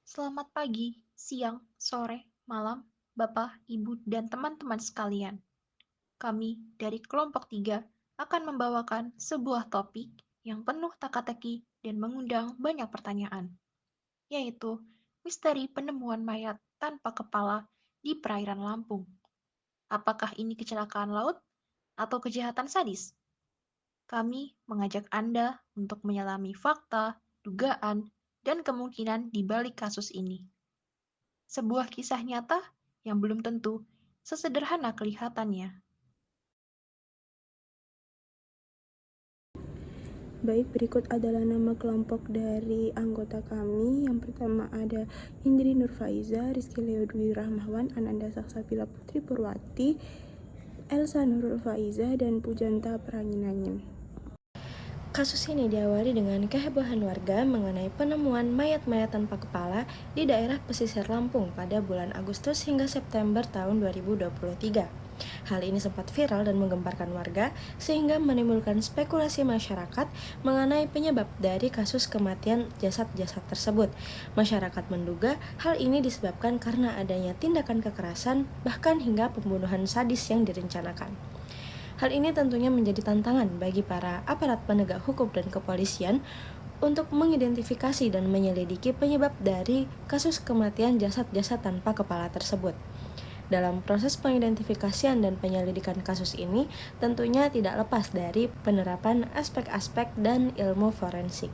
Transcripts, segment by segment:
Selamat pagi, siang, sore, malam, Bapak, Ibu, dan teman-teman sekalian. Kami dari kelompok 3 akan membawakan sebuah topik yang penuh teka-teki dan mengundang banyak pertanyaan, yaitu misteri penemuan mayat tanpa kepala di perairan Lampung. Apakah ini kecelakaan laut atau kejahatan sadis? Kami mengajak Anda untuk menyelami fakta, dugaan, dan kemungkinan di balik kasus ini. Sebuah kisah nyata yang belum tentu sesederhana kelihatannya. Baik, berikut adalah nama kelompok dari anggota kami. Yang pertama ada Indri Nurfaiza, Rizky Leodwi Rahmawan, Ananda Saksabila Putri Purwati, Elsa Nurul Faiza, dan Pujanta Pranginanyem. Kasus ini diawali dengan kehebohan warga mengenai penemuan mayat-mayat tanpa kepala di daerah pesisir Lampung pada bulan Agustus hingga September tahun 2023. Hal ini sempat viral dan menggemparkan warga sehingga menimbulkan spekulasi masyarakat mengenai penyebab dari kasus kematian jasad-jasad tersebut. Masyarakat menduga hal ini disebabkan karena adanya tindakan kekerasan bahkan hingga pembunuhan sadis yang direncanakan. Hal ini tentunya menjadi tantangan bagi para aparat penegak hukum dan kepolisian untuk mengidentifikasi dan menyelidiki penyebab dari kasus kematian jasad-jasad tanpa kepala tersebut. Dalam proses pengidentifikasian dan penyelidikan kasus ini, tentunya tidak lepas dari penerapan aspek-aspek dan ilmu forensik.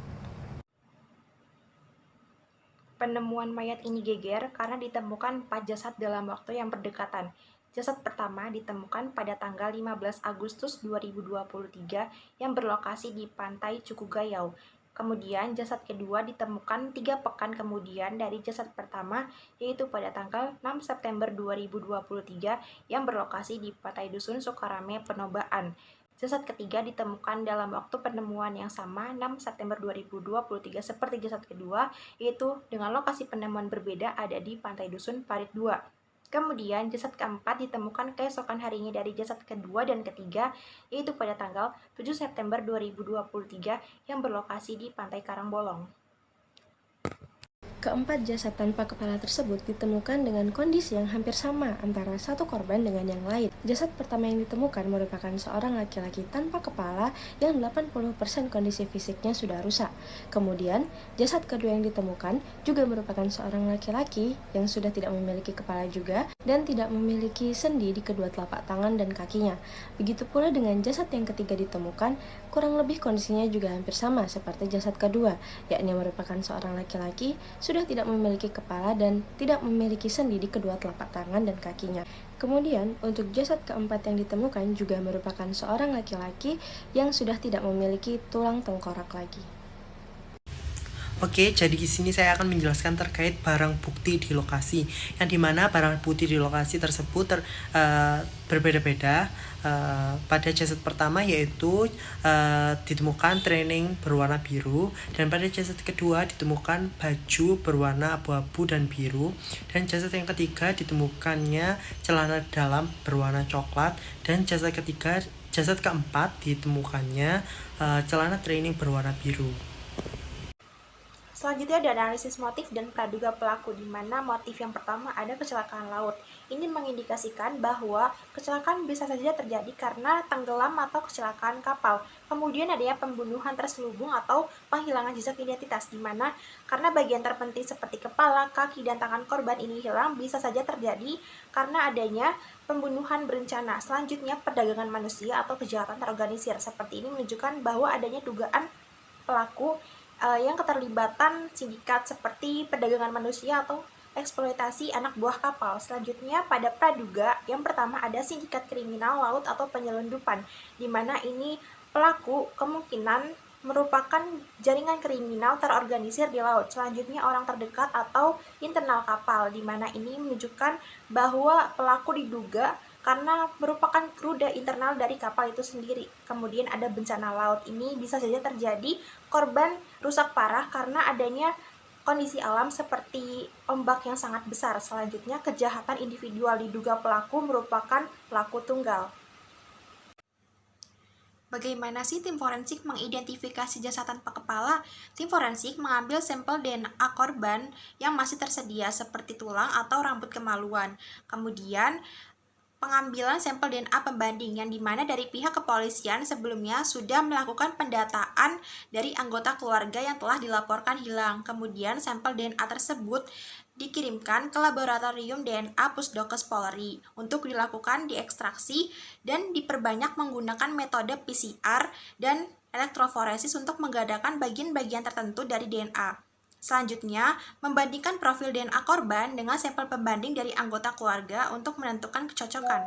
Penemuan mayat ini geger karena ditemukan 4 jasad dalam waktu yang berdekatan. Jasad pertama ditemukan pada tanggal 15 Agustus 2023 yang berlokasi di Pantai Cukugayau. Kemudian jasad kedua ditemukan 3 pekan kemudian dari jasad pertama, yaitu pada tanggal 6 September 2023 yang berlokasi di Pantai Dusun Sukarame, Penobaan. Jasad ketiga ditemukan dalam waktu penemuan yang sama 6 September 2023 seperti jasad kedua, yaitu dengan lokasi penemuan berbeda ada di Pantai Dusun Parit 2. Kemudian jasad keempat ditemukan keesokan harinya dari jasad kedua dan ketiga, yaitu pada tanggal 7 September 2023 yang berlokasi di Pantai Karangbolong. Keempat jasad tanpa kepala tersebut ditemukan dengan kondisi yang hampir sama antara satu korban dengan yang lain. Jasad pertama yang ditemukan merupakan seorang laki-laki tanpa kepala yang 80% kondisi fisiknya sudah rusak. Kemudian, jasad kedua yang ditemukan juga merupakan seorang laki-laki yang sudah tidak memiliki kepala juga dan tidak memiliki sendi di kedua telapak tangan dan kakinya. Begitu pula dengan jasad yang ketiga ditemukan, kurang lebih kondisinya juga hampir sama seperti jasad kedua, yakni merupakan seorang laki-laki sudah tidak memiliki kepala dan tidak memiliki sendi di kedua telapak tangan dan kakinya. Kemudian, untuk jasad keempat yang ditemukan juga merupakan seorang laki-laki yang sudah tidak memiliki tulang tengkorak lagi. Oke, jadi di sini saya akan menjelaskan terkait barang bukti di lokasi, yang dimana barang bukti di lokasi tersebut berbeda-beda. Pada jasad pertama yaitu ditemukan training berwarna biru, dan pada jasad kedua ditemukan baju berwarna abu-abu dan biru, dan jasad yang ketiga ditemukannya celana dalam berwarna coklat, dan jasad keempat ditemukannya celana training berwarna biru. Selanjutnya ada analisis motif dan praduga pelaku, di mana motif yang pertama ada kecelakaan laut. Ini mengindikasikan bahwa kecelakaan bisa saja terjadi karena tenggelam atau kecelakaan kapal. Kemudian adanya pembunuhan terselubung atau penghilangan jejak identitas, di mana karena bagian terpenting seperti kepala, kaki, dan tangan korban ini hilang bisa saja terjadi karena adanya pembunuhan berencana. Selanjutnya perdagangan manusia atau kejahatan terorganisir. Seperti ini menunjukkan bahwa adanya dugaan pelaku yang keterlibatan sindikat seperti perdagangan manusia atau eksploitasi anak buah kapal. Selanjutnya pada praduga, yang pertama ada sindikat kriminal laut atau penyelundupan, di mana ini pelaku kemungkinan merupakan jaringan kriminal terorganisir di laut. Selanjutnya orang terdekat atau internal kapal, di mana ini menunjukkan bahwa pelaku diduga karena merupakan kru internal dari kapal itu sendiri. Kemudian ada bencana laut, ini bisa saja terjadi korban rusak parah karena adanya kondisi alam seperti ombak yang sangat besar. Selanjutnya kejahatan individual, diduga pelaku merupakan pelaku tunggal. Bagaimana sih tim forensik mengidentifikasi jasad tanpa kepala? Tim forensik mengambil sampel DNA korban yang masih tersedia seperti tulang atau rambut kemaluan. Kemudian, pengambilan sampel DNA pembanding yang dimana dari pihak kepolisian sebelumnya sudah melakukan pendataan dari anggota keluarga yang telah dilaporkan hilang. Kemudian sampel DNA tersebut dikirimkan ke laboratorium DNA Pusdokes Polri untuk dilakukan diekstraksi dan diperbanyak menggunakan metode PCR dan elektroforesis untuk menggadangkan bagian-bagian tertentu dari DNA. Selanjutnya, membandingkan profil DNA korban dengan sampel pembanding dari anggota keluarga untuk menentukan kecocokan.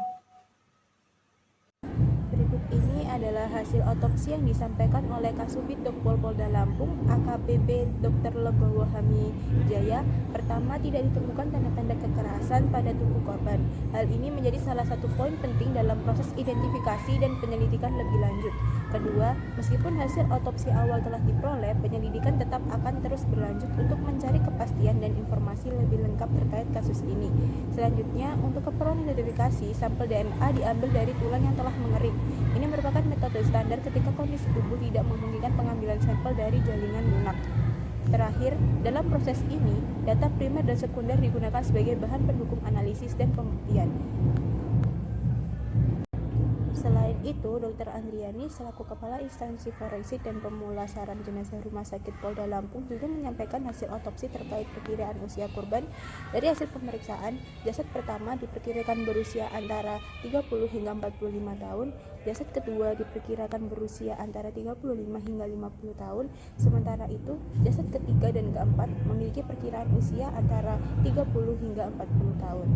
Berikut ini adalah hasil otopsi yang disampaikan oleh Kasubit Dokpol Polda Lampung, AKBP Dr. Legowo Hamijaya. Pertama, tidak ditemukan tanda-tanda kekerasan pada tubuh korban. Hal ini menjadi salah satu poin penting dalam proses identifikasi dan penyelidikan lebih lanjut. Kedua, meskipun hasil otopsi awal telah diperoleh, penyelidikan tetap akan terus berlanjut untuk mencari kepastian dan informasi lebih lengkap terkait kasus ini. Selanjutnya, untuk keperluan identifikasi, sampel DNA diambil dari tulang yang telah mengering. Ini merupakan metode standar ketika kondisi tubuh tidak memungkinkan pengambilan sampel dari jaringan lunak. Terakhir, dalam proses ini, data primer dan sekunder digunakan sebagai bahan pendukung analisis dan pembuktian. Selain itu, Dr. Andriani selaku Kepala Instansi Forensik dan Pemulasaran Jenazah Rumah Sakit Polda Lampung juga menyampaikan hasil otopsi terkait perkiraan usia korban. Dari hasil pemeriksaan, jasad pertama diperkirakan berusia antara 30 hingga 45 tahun, jasad kedua diperkirakan berusia antara 35 hingga 50 tahun, sementara itu jasad ketiga dan keempat memiliki perkiraan usia antara 30 hingga 40 tahun.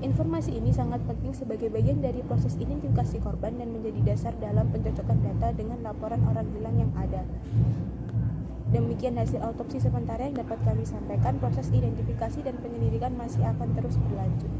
Informasi ini sangat penting sebagai bagian dari proses identifikasi korban dan menjadi dasar dalam pencocokan data dengan laporan orang hilang yang ada. Demikian hasil autopsi sementara yang dapat kami sampaikan. Proses identifikasi dan penyelidikan masih akan terus berlanjut.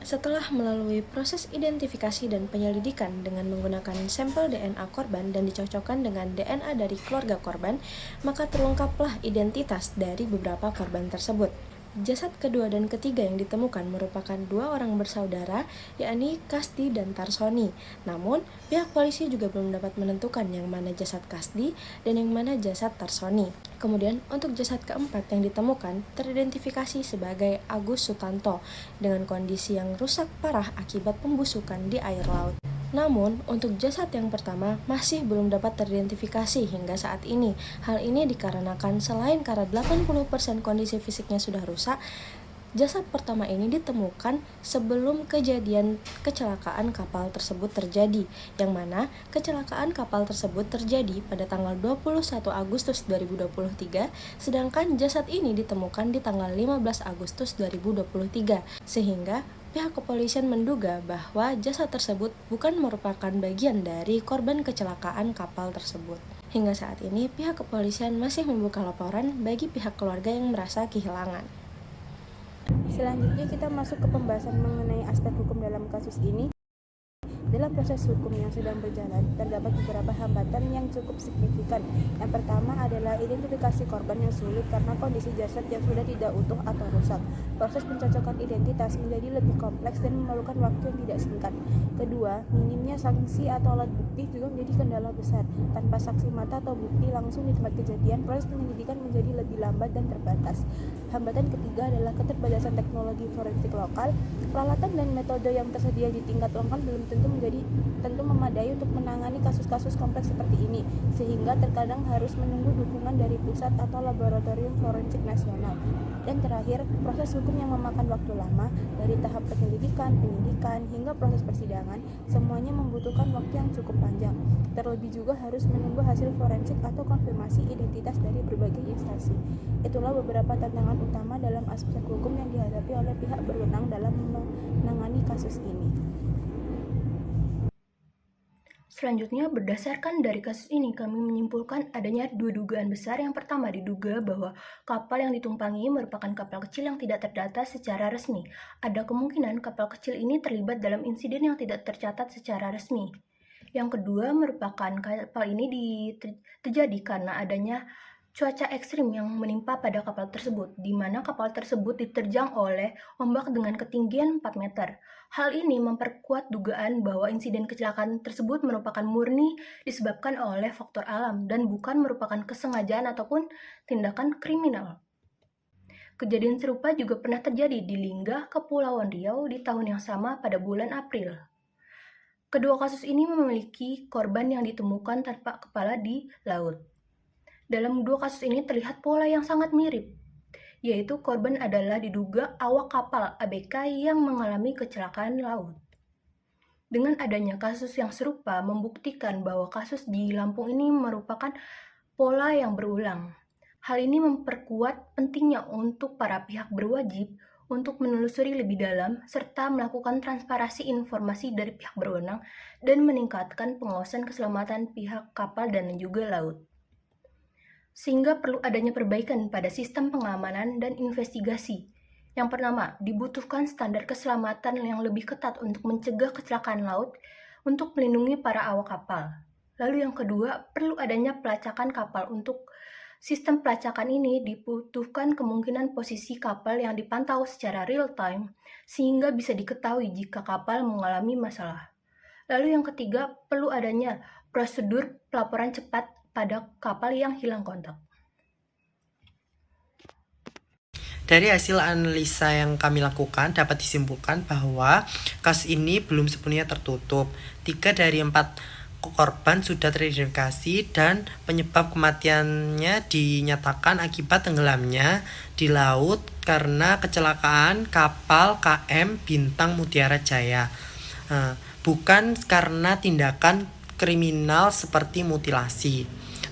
Setelah melalui proses identifikasi dan penyelidikan dengan menggunakan sampel DNA korban dan dicocokkan dengan DNA dari keluarga korban, maka terungkaplah identitas dari beberapa korban tersebut. Jasad kedua dan ketiga yang ditemukan merupakan dua orang bersaudara, yakni Kasdi dan Tarsoni. Namun, pihak polisi juga belum dapat menentukan yang mana jasad Kasdi dan yang mana jasad Tarsoni. Kemudian, untuk jasad keempat yang ditemukan teridentifikasi sebagai Agus Sutanto dengan kondisi yang rusak parah akibat pembusukan di air laut. Namun, untuk jasad yang pertama masih belum dapat teridentifikasi hingga saat ini. Hal ini dikarenakan selain karena 80% kondisi fisiknya sudah rusak, jasad pertama ini ditemukan sebelum kejadian kecelakaan kapal tersebut terjadi, yang mana kecelakaan kapal tersebut terjadi pada tanggal 21 Agustus 2023, sedangkan jasad ini ditemukan di tanggal 15 Agustus 2023, sehingga pihak kepolisian menduga bahwa jasad tersebut bukan merupakan bagian dari korban kecelakaan kapal tersebut. Hingga saat ini, pihak kepolisian masih membuka laporan bagi pihak keluarga yang merasa kehilangan. Selanjutnya kita masuk ke pembahasan mengenai aspek hukum dalam kasus ini. Dalam proses hukum yang sedang berjalan, terdapat beberapa hambatan yang cukup signifikan. Yang pertama adalah identifikasi korban yang sulit karena kondisi jasad yang sudah tidak utuh atau rusak. Proses pencocokan identitas menjadi lebih kompleks dan memerlukan waktu yang tidak singkat. Kedua, minimnya saksi atau alat bukti juga menjadi kendala besar. Tanpa saksi mata atau bukti langsung di tempat kejadian, proses penyelidikan menjadi lebih lambat dan terbatas. Hambatan ketiga adalah keterbatasan teknologi forensik lokal. Peralatan dan metode yang tersedia di tingkat lokal belum tentu memadai untuk menangani kasus-kasus kompleks seperti ini, sehingga terkadang harus menunggu dukungan dari pusat atau laboratorium forensik nasional. Dan terakhir, proses hukum yang memakan waktu lama, dari tahap penyelidikan, penyidikan, hingga proses persidangan, semuanya membutuhkan waktu yang cukup panjang. Terlebih juga harus menunggu hasil forensik atau konfirmasi identitas dari berbagai instansi. Itulah beberapa tantangan utama dalam aspek hukum yang dihadapi oleh pihak berwenang dalam menangani kasus ini. Selanjutnya, berdasarkan dari kasus ini, kami menyimpulkan adanya dua dugaan besar. Yang pertama, diduga bahwa kapal yang ditumpangi merupakan kapal kecil yang tidak terdata secara resmi. Ada kemungkinan kapal kecil ini terlibat dalam insiden yang tidak tercatat secara resmi. Yang kedua, merupakan kapal ini terjadi karena adanya cuaca ekstrim yang menimpa pada kapal tersebut, di mana kapal tersebut diterjang oleh ombak dengan ketinggian 4 meter. Hal ini memperkuat dugaan bahwa insiden kecelakaan tersebut merupakan murni disebabkan oleh faktor alam dan bukan merupakan kesengajaan ataupun tindakan kriminal. Kejadian serupa juga pernah terjadi di Lingga, Kepulauan Riau di tahun yang sama pada bulan April. Kedua kasus ini memiliki korban yang ditemukan tanpa kepala di laut. Dalam dua kasus ini terlihat pola yang sangat mirip, yaitu korban adalah diduga awak kapal ABK yang mengalami kecelakaan laut. Dengan adanya kasus yang serupa membuktikan bahwa kasus di Lampung ini merupakan pola yang berulang. Hal ini memperkuat pentingnya untuk para pihak berwajib untuk menelusuri lebih dalam serta melakukan transparansi informasi dari pihak berwenang dan meningkatkan pengawasan keselamatan pihak kapal dan juga laut. Sehingga perlu adanya perbaikan pada sistem pengamanan dan investigasi. Yang pertama, dibutuhkan standar keselamatan yang lebih ketat untuk mencegah kecelakaan laut untuk melindungi para awak kapal. Lalu yang kedua, perlu adanya pelacakan kapal. Untuk sistem pelacakan ini dibutuhkan kemungkinan posisi kapal yang dipantau secara real time sehingga bisa diketahui jika kapal mengalami masalah. Lalu yang ketiga, perlu adanya prosedur pelaporan cepat pada kapal yang hilang kontak. Dari hasil analisa yang kami lakukan dapat disimpulkan bahwa kasus ini belum sepenuhnya tertutup. 3 dari 4 korban sudah teridentifikasi dan penyebab kematiannya dinyatakan akibat tenggelamnya di laut karena kecelakaan kapal KM Bintang Mutiara Jaya. Bukan karena tindakan kriminal seperti mutilasi.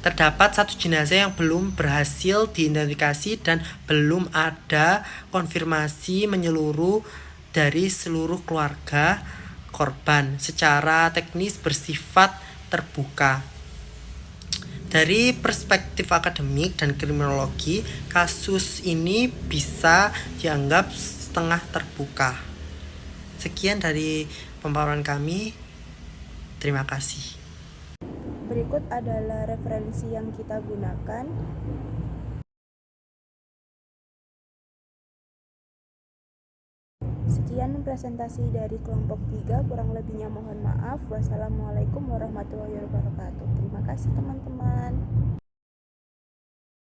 Terdapat 1 jenazah yang belum berhasil diidentifikasi dan belum ada konfirmasi menyeluruh dari seluruh keluarga korban secara teknis bersifat terbuka. Dari perspektif akademik dan kriminologi, kasus ini bisa dianggap setengah terbuka. Sekian dari pemaparan kami. Terima kasih. Berikut adalah referensi yang kita gunakan. Sekian presentasi dari kelompok 3, kurang lebihnya mohon maaf. Wassalamualaikum warahmatullahi wabarakatuh. Terima kasih teman-teman.